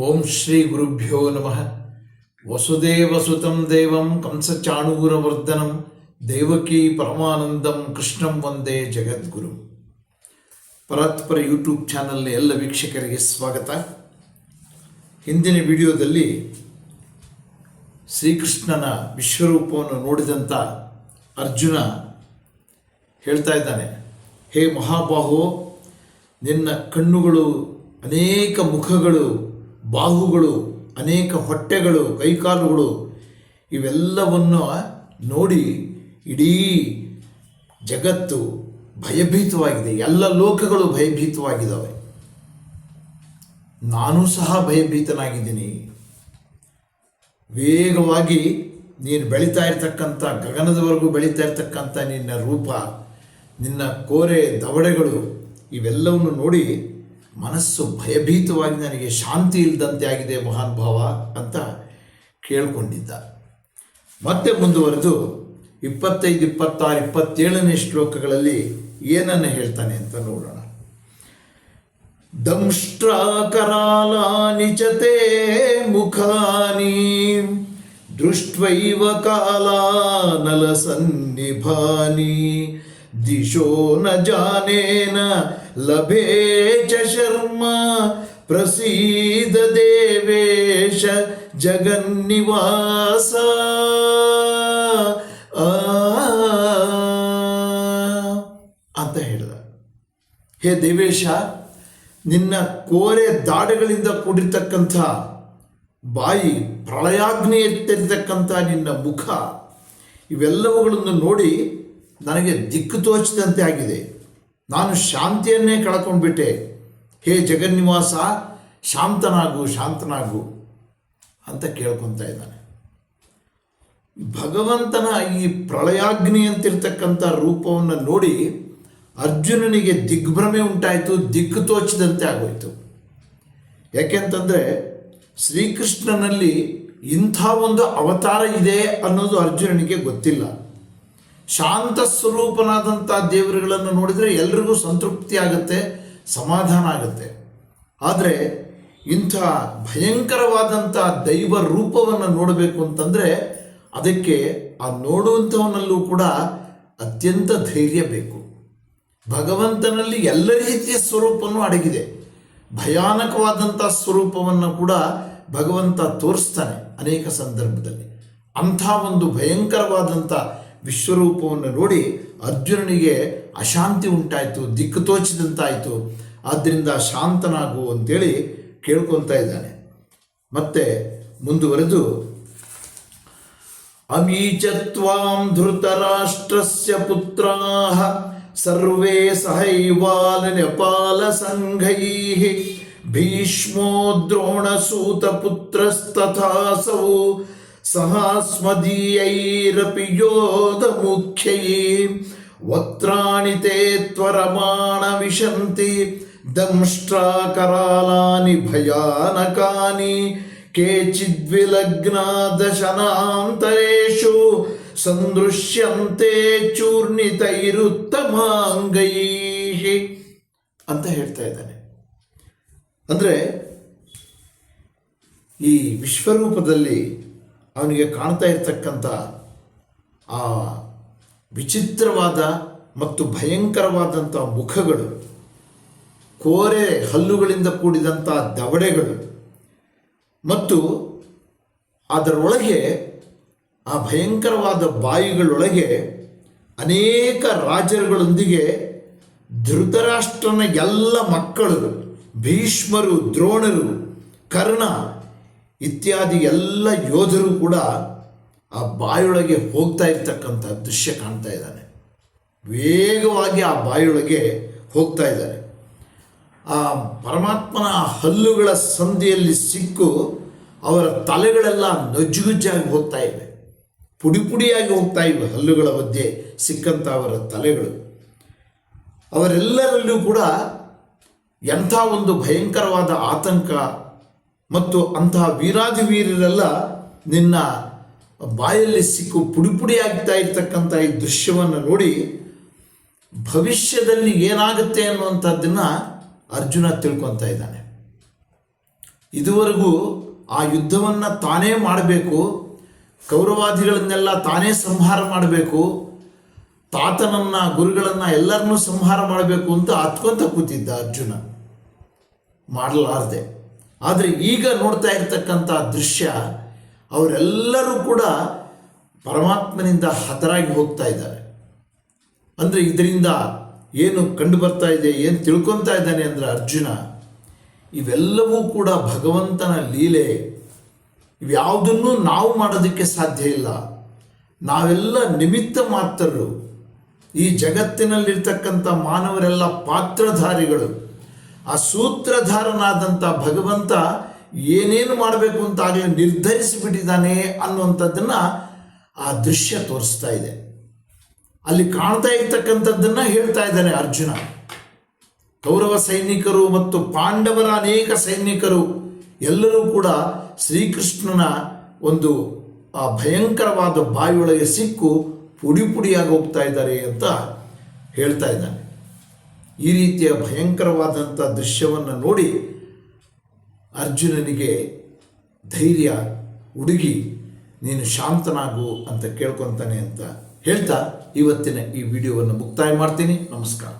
ಓಂ ಶ್ರೀ ಗುರುಭ್ಯೋ ನಮಃ. ವಸುದೇವಸುತಂ ದೇವಂ ಕಂಸಚಾಣೂರಮರ್ದನಂ ದೇವಕೀ ಪರಮಾನಂದಂ ಕೃಷ್ಣಂ ವಂದೇ ಜಗದ್ಗುರು. ಪರಾತ್ಪರ ಯೂಟ್ಯೂಬ್ ಚಾನಲ್ನ ಎಲ್ಲ ವೀಕ್ಷಕರಿಗೆ ಸ್ವಾಗತ. ಹಿಂದಿನ ವಿಡಿಯೋದಲ್ಲಿ ಶ್ರೀಕೃಷ್ಣನ ವಿಶ್ವರೂಪವನ್ನು ನೋಡಿದಂಥ ಅರ್ಜುನ ಹೇಳ್ತಾ ಇದ್ದಾನೆ, ಹೇ ಮಹಾಬಾಹೋ, ನಿನ್ನ ಕಣ್ಣುಗಳು ಅನೇಕ ಮುಖಗಳು, ಬಾಹುಗಳು, ಅನೇಕ ಹೊಟ್ಟೆಗಳು, ಕೈಕಾಲುಗಳು ಇವೆಲ್ಲವನ್ನು ನೋಡಿ ಇಡೀ ಜಗತ್ತು ಭಯಭೀತವಾಗಿದೆ. ಎಲ್ಲ ಲೋಕಗಳು ಭಯಭೀತವಾಗಿದ್ದಾವೆ. ನಾನು ಸಹ ಭಯಭೀತನಾಗಿದ್ದೀನಿ. ವೇಗವಾಗಿ ನೀನು ಬೆಳೀತಾ ಇರ್ತಕ್ಕಂಥ, ಗಗನದವರೆಗೂ ಬೆಳೀತಾ ಇರ್ತಕ್ಕಂಥ ನಿನ್ನ ರೂಪ, ನಿನ್ನ ಕೋರೆ ದವಡೆಗಳು ಇವೆಲ್ಲವನ್ನು ನೋಡಿ ಮನಸ್ಸು ಭಯಭೀತವಾಗಿ ನನಗೆ ಶಾಂತಿ ಇಲ್ಲದಂತೆ ಆಗಿದೆ ಮಹಾನುಭಾವ ಅಂತ ಕೇಳಿಕೊಂಡಿದ್ದ. ಮತ್ತೆ ಮುಂದುವರೆದು 25, 26, 27ನೇ ಶ್ಲೋಕಗಳಲ್ಲಿ ಏನನ್ನು ಹೇಳ್ತಾನೆ ಅಂತ ನೋಡೋಣ. ದಂಷ್ಟ್ರಾಕರಾಲಾನಿ ಚ ತೇ ಮುಖಾನಿ ದೃಷ್ಟ್ವೈವ ಕಾಲಾನಲಸನ್ನಿಭಾನಿ ದಿಶೋ ನ ಜಾನೇನ ಲಭೇ ಚ ಶರ್ಮ ಪ್ರಸೀದ ದೇವೇಶ ಜಗನ್ನಿವಾಸ. ಅಂತ ಹೇಳಿದ. ಹೇ ದೇವೇಶ, ನಿನ್ನ ಕೋರೆ ದಾಡೆಗಳಿಂದ ಕೂಡಿರ್ತಕ್ಕಂಥ ಬಾಯಿ, ಪ್ರಳಯಾಗ್ನಿ ಎತ್ತಿರ್ತಕ್ಕಂಥ ನಿನ್ನ ಮುಖ ಇವೆಲ್ಲವುಗಳನ್ನು ನೋಡಿ ನನಗೆ ದಿಕ್ಕು ತೋಚಿದಂತೆ ಆಗಿದೆ. ನಾನು ಶಾಂತಿಯನ್ನೇ ಕಳ್ಕೊಂಡ್ಬಿಟ್ಟೆ. ಹೇ ಜಗನ್ನಿವಾಸ, ಶಾಂತನಾಗು ಶಾಂತನಾಗು ಅಂತ ಕೇಳ್ಕೊತಾ ಇದ್ದಾನೆ. ಭಗವಂತನ ಈ ಪ್ರಳಯಾಗ್ನಿ ಅಂತಿರ್ತಕ್ಕಂಥ ರೂಪವನ್ನು ನೋಡಿ ಅರ್ಜುನನಿಗೆ ದಿಗ್ಭ್ರಮೆ ಉಂಟಾಯಿತು, ದಿಕ್ಕು ತೋಚಿದಂತೆ ಆಗೋಯಿತು. ಯಾಕೆಂತಂದರೆ ಶ್ರೀಕೃಷ್ಣನಲ್ಲಿ ಇಂಥ ಒಂದು ಅವತಾರ ಇದೆ ಅನ್ನೋದು ಅರ್ಜುನನಿಗೆ ಗೊತ್ತಿಲ್ಲ. ಶಾಂತ ಸ್ವರೂಪನಾದಂಥ ದೇವರುಗಳನ್ನು ನೋಡಿದರೆ ಎಲ್ರಿಗೂ ಸಂತೃಪ್ತಿ ಆಗುತ್ತೆ, ಸಮಾಧಾನ ಆಗುತ್ತೆ. ಆದರೆ ಇಂಥ ಭಯಂಕರವಾದಂಥ ದೈವ ರೂಪವನ್ನು ನೋಡಬೇಕು ಅಂತಂದರೆ ಅದಕ್ಕೆ ಆ ನೋಡುವಂಥವನಲ್ಲೂ ಕೂಡ ಅತ್ಯಂತ ಧೈರ್ಯ ಬೇಕು. ಭಗವಂತನಲ್ಲಿ ಎಲ್ಲ ರೀತಿಯ ಸ್ವರೂಪವೂ ಅಡಗಿದೆ. ಭಯಾನಕವಾದಂಥ ಸ್ವರೂಪವನ್ನು ಕೂಡ ಭಗವಂತ ತೋರಿಸ್ತಾನೆ ಅನೇಕ ಸಂದರ್ಭದಲ್ಲಿ. ಅಂಥ ಒಂದು ಭಯಂಕರವಾದಂಥ ವಿಶ್ವರೂಪವನ್ನು ನೋಡಿ ಅರ್ಜುನನಿಗೆ ಅಶಾಂತಿ ಉಂಟಾಯಿತು, ದಿಕ್ಕು ತೋಚಿದಂತಾಯಿತು. ಆದ್ದರಿಂದ ಶಾಂತನಾಗು ಅಂತೇಳಿ ಕೇಳ್ಕೊತಾ ಇದ್ದಾನೆ. ಮತ್ತೆ ಮುಂದುವರೆದು ಅಮೀಚತ್ವಾಂ ಧೃತರಾಷ್ಟ್ರಸ್ಯ ಪುತ್ರಾಃ ಸರ್ವೇ ಸಹೈವಾಲ ನೇಪಾಲ ಸಂಘೈಃ ಭೀಷ್ಮೋ ದ್ರೋಣಸೂತ ಪುತ್ರಸ್ತಥಾಸೌ ಸಹಾಸ್ಮದೀಯೈರಪಿ ಯೋಧ ಮುಖ್ಯೈಃ ವಕ್ತ್ರಾಣಿ ತೇ ತ್ವರಮಾಣ ವಿಶಂತಿ ದಂಷ್ಟ್ರಾಕರಾಲಾನಿ ಭಯಾನಕಾನಿ ಕೇಚಿದ್ವಿಲಗ್ನಾ ದಶನಾಂತರೇಷು ಸಂದೃಶ್ಯಂತೆ ಚೂರ್ಣಿತೈರುತ್ತಮಾಂಗೈಃ ಅಂತ ಹೇಳ್ತಾ ಇದ್ದಾನೆ. ಅಂದರೆ ಈ ವಿಶ್ವರೂಪದಲ್ಲಿ ಅವನಿಗೆ ಕಾಣ್ತಾ ಇರ್ತಕ್ಕಂಥ ಆ ವಿಚಿತ್ರವಾದ ಮತ್ತು ಭಯಂಕರವಾದಂಥ ಮುಖಗಳು, ಕೋರೆ ಹಲ್ಲುಗಳಿಂದ ಕೂಡಿದಂಥ ದವಡೆಗಳು ಮತ್ತು ಅದರೊಳಗೆ ಆ ಭಯಂಕರವಾದ ಬಾಯಿಗಳೊಳಗೆ ಅನೇಕ ರಾಜರುಗಳೊಂದಿಗೆ ಧೃತರಾಷ್ಟ್ರನ ಎಲ್ಲ ಮಕ್ಕಳು, ಭೀಷ್ಮರು, ದ್ರೋಣರು, ಕರ್ಣ ಇತ್ಯಾದಿ ಎಲ್ಲ ಯೋಧರು ಕೂಡ ಆ ಬಾಯೊಳಗೆ ಹೋಗ್ತಾ ಇರ್ತಕ್ಕಂಥ ದೃಶ್ಯ ಕಾಣ್ತಾ ಇದ್ದಾನೆ. ವೇಗವಾಗಿ ಆ ಬಾಯೊಳಗೆ ಹೋಗ್ತಾ ಇದ್ದಾರೆ. ಆ ಪರಮಾತ್ಮನ ಹಲ್ಲುಗಳ ಸಂಧಿಯಲ್ಲಿ ಸಿಕ್ಕು ಅವರ ತಲೆಗಳೆಲ್ಲ ನಜ್ಜುಗುಜ್ಜಾಗಿ ಹೋಗ್ತಾ ಇವೆ, ಪುಡಿ ಪುಡಿಯಾಗಿ ಹೋಗ್ತಾ ಇವೆ. ಹಲ್ಲುಗಳ ಮಧ್ಯೆ ಸಿಕ್ಕಂಥ ಅವರ ತಲೆಗಳು. ಅವರೆಲ್ಲರಲ್ಲೂ ಕೂಡ ಎಂಥ ಒಂದು ಭಯಂಕರವಾದ ಆತಂಕ ಮತ್ತು ಅಂತಹ ವೀರಾಧಿವೀರರೆಲ್ಲ ನಿನ್ನ ಬಾಯಲ್ಲಿ ಸಿಕ್ಕು ಪುಡಿ ಪುಡಿ ಆಗ್ತಾ ಇರ್ತಕ್ಕಂಥ ಈ ದೃಶ್ಯವನ್ನು ನೋಡಿ ಭವಿಷ್ಯದಲ್ಲಿ ಏನಾಗುತ್ತೆ ಅನ್ನುವಂಥದ್ದನ್ನು ಅರ್ಜುನ ತಿಳ್ಕೊತಾ ಇದ್ದಾನೆ. ಇದುವರೆಗೂ ಆ ಯುದ್ಧವನ್ನು ತಾನೇ ಮಾಡಬೇಕು, ಕೌರವಾದಿಗಳನ್ನೆಲ್ಲ ತಾನೇ ಸಂಹಾರ ಮಾಡಬೇಕು, ತಾತನನ್ನು ಗುರುಗಳನ್ನು ಎಲ್ಲರನ್ನೂ ಸಂಹಾರ ಮಾಡಬೇಕು ಅಂತ ಹತ್ಕೊಂತ ಕೂತಿದ್ದ ಅರ್ಜುನ, ಮಾಡಲಾರದೆ. ಆದರೆ ಈಗ ನೋಡ್ತಾ ಇರ್ತಕ್ಕಂಥ ದೃಶ್ಯ, ಅವರೆಲ್ಲರೂ ಕೂಡ ಪರಮಾತ್ಮನಿಂದ ಹತರಾಗಿ ಹೋಗ್ತಾ ಇದ್ದಾರೆ. ಅಂದರೆ ಇದರಿಂದ ಏನು ಕಂಡು ಬರ್ತಾ ಇದೆ, ಏನು ತಿಳ್ಕೊತಾ ಇದ್ದಾನೆ ಅಂದರೆ ಅರ್ಜುನ, ಇವೆಲ್ಲವೂ ಕೂಡ ಭಗವಂತನ ಲೀಲೆ. ಇವ್ಯಾವುದನ್ನು ನಾವು ಮಾಡೋದಕ್ಕೆ ಸಾಧ್ಯ ಇಲ್ಲ. ನಾವೆಲ್ಲ ನಿಮಿತ್ತ ಮಾತ್ರರು. ಈ ಜಗತ್ತಿನಲ್ಲಿರ್ತಕ್ಕಂಥ ಮಾನವರೆಲ್ಲ ಪಾತ್ರಧಾರಿಗಳು. ಆ ಸೂತ್ರಧಾರನಾದಂಥ ಭಗವಂತ ಏನೇನು ಮಾಡಬೇಕು ಅಂತ ಆಗಲೇ ನಿರ್ಧರಿಸಿಬಿಟ್ಟಿದ್ದಾನೆ ಅನ್ನುವಂಥದ್ದನ್ನು ಆ ದೃಶ್ಯ ತೋರಿಸ್ತಾ ಇದೆ. ಅಲ್ಲಿ ಕಾಣ್ತಾ ಇರ್ತಕ್ಕಂಥದ್ದನ್ನು ಹೇಳ್ತಾ ಇದ್ದಾನೆ ಅರ್ಜುನ. ಕೌರವ ಸೈನಿಕರು ಮತ್ತು ಪಾಂಡವರ ಅನೇಕ ಸೈನಿಕರು ಎಲ್ಲರೂ ಕೂಡ ಶ್ರೀಕೃಷ್ಣನ ಒಂದು ಆ ಭಯಂಕರವಾದ ಬಾಯಿಯೊಳಗೆ ಸಿಕ್ಕು ಪುಡಿ ಪುಡಿಯಾಗಿ ಹೋಗ್ತಾ ಇದ್ದಾರೆ ಅಂತ ಹೇಳ್ತಾ ಇದ್ದಾನೆ. ಈ ರೀತಿಯ ಭಯಂಕರವಾದಂಥ ದೃಶ್ಯವನ್ನು ನೋಡಿ ಅರ್ಜುನನಿಗೆ ಧೈರ್ಯ ಹುಡುಗಿ ನೀನು ಶಾಂತನಾಗು ಅಂತ ಕೇಳ್ಕೊತಾನೆ ಅಂತ ಹೇಳ್ತಾ ಇವತ್ತಿನ ಈ ವಿಡಿಯೋವನ್ನು ಮುಕ್ತಾಯ ಮಾಡ್ತೀನಿ. ನಮಸ್ಕಾರ.